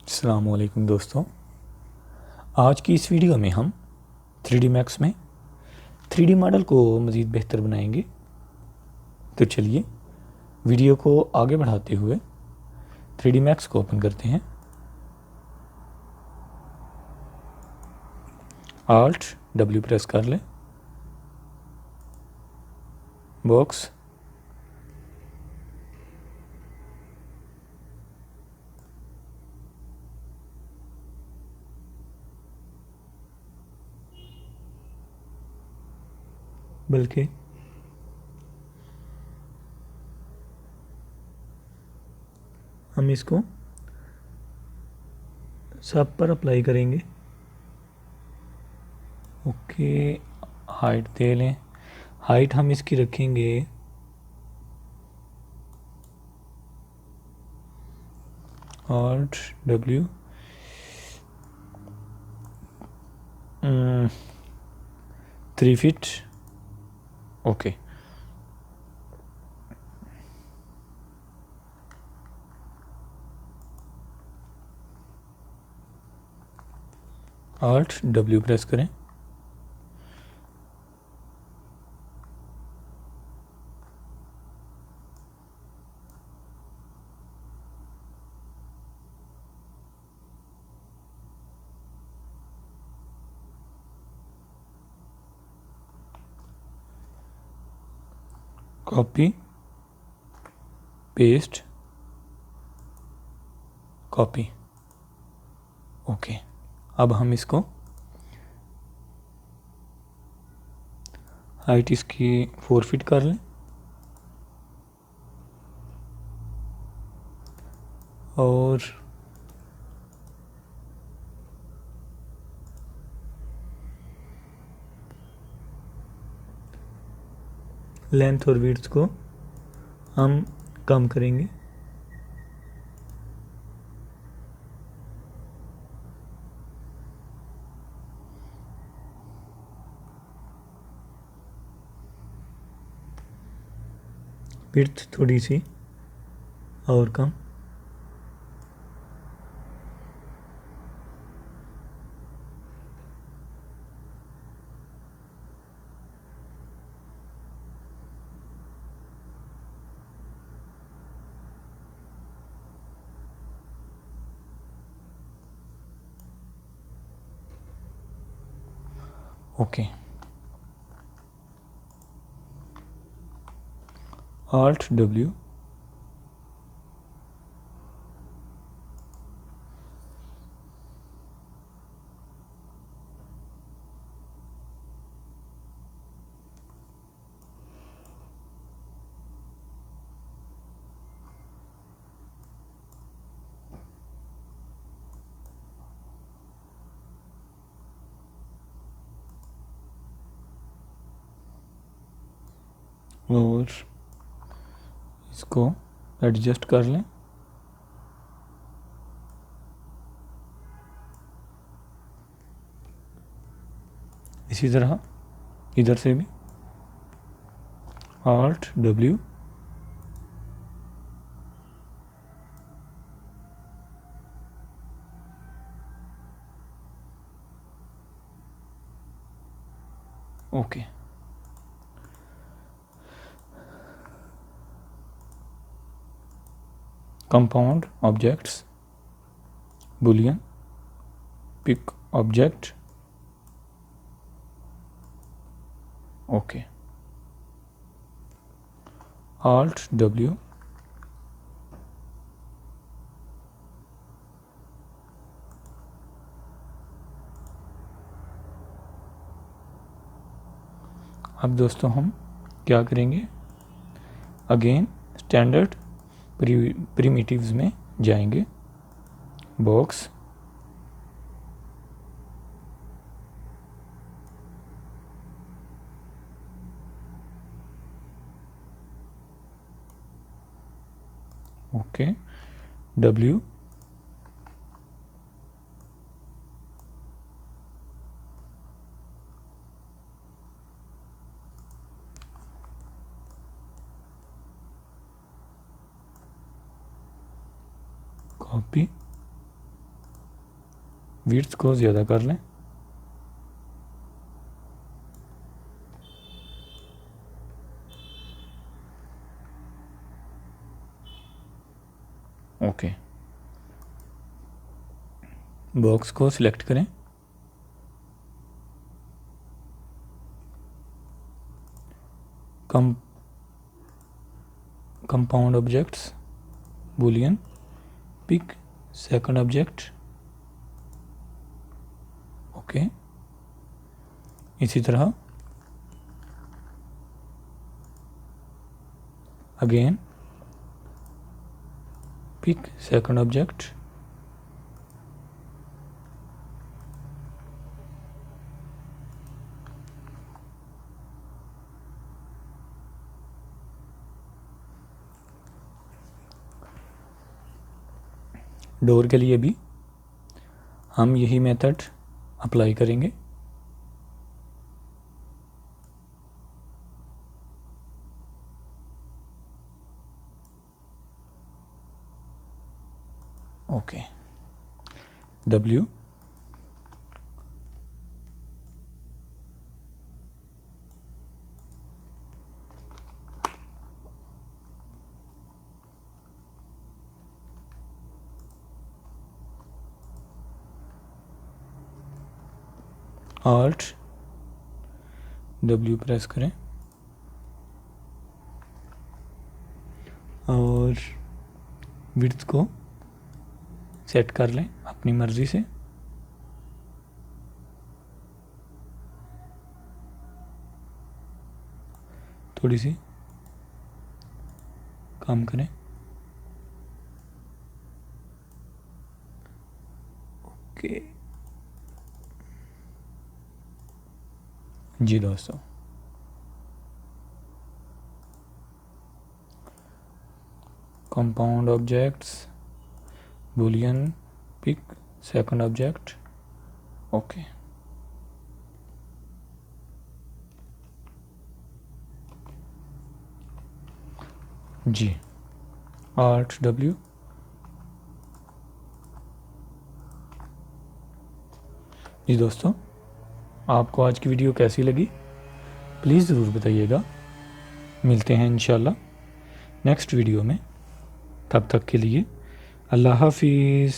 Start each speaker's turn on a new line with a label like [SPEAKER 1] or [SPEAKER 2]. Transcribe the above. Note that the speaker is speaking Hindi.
[SPEAKER 1] अस्सलाम वालेकुम दोस्तों। आज की इस वीडियो में हम 3D मैक्स में 3D मॉडल को मज़ीद बेहतर बनाएंगे। तो चलिए वीडियो को आगे बढ़ाते हुए 3D मैक्स को ओपन करते हैं। Alt W प्रेस कर लें। बॉक्स बल्कि हम इसको सब पर अप्लाई करेंगे। ओके, हाइट दे लें। हाइट हम इसकी रखेंगे 3 feet. Okay, Alt W press करें। Copy paste copy. ओके, अब हम इसको हाइट इसकी 4 फीट कर लें और लेंथ और विड्थ को हम कम करेंगे। विड्थ थोड़ी सी और कम। ओके, Alt W और इसको एडजस्ट कर लें। इसी तरह इधर से भी Alt W okay. Compound objects, Boolean, pick object. Okay, Alt W अब दोस्तों हम क्या करेंगे, अगेन स्टैंडर्ड प्रिमिटिव्स में जाएंगे। Box okay, W copy width को ज़्यादा कर लें। ओके, बॉक्स को सिलेक्ट करें। Compound objects, Boolean, pick second object. Okay, इसी तरह again pick second object. Door के लिए भी हम यही मेथड अप्लाई करेंगे। Okay, W Alt W press करें और विड्थ को सेट कर लें अपनी मर्ज़ी से। थोड़ी सी कम करें। ओके जी दोस्तों, compound objects, Boolean, pick second object. Okay, जी Alt W। जी दोस्तों, आपको आज की वीडियो कैसी लगी प्लीज़ ज़रूर बताइएगा। मिलते हैं इंशाल्लाह नेक्स्ट वीडियो में। तब तक के लिए अल्लाह हाफिज़।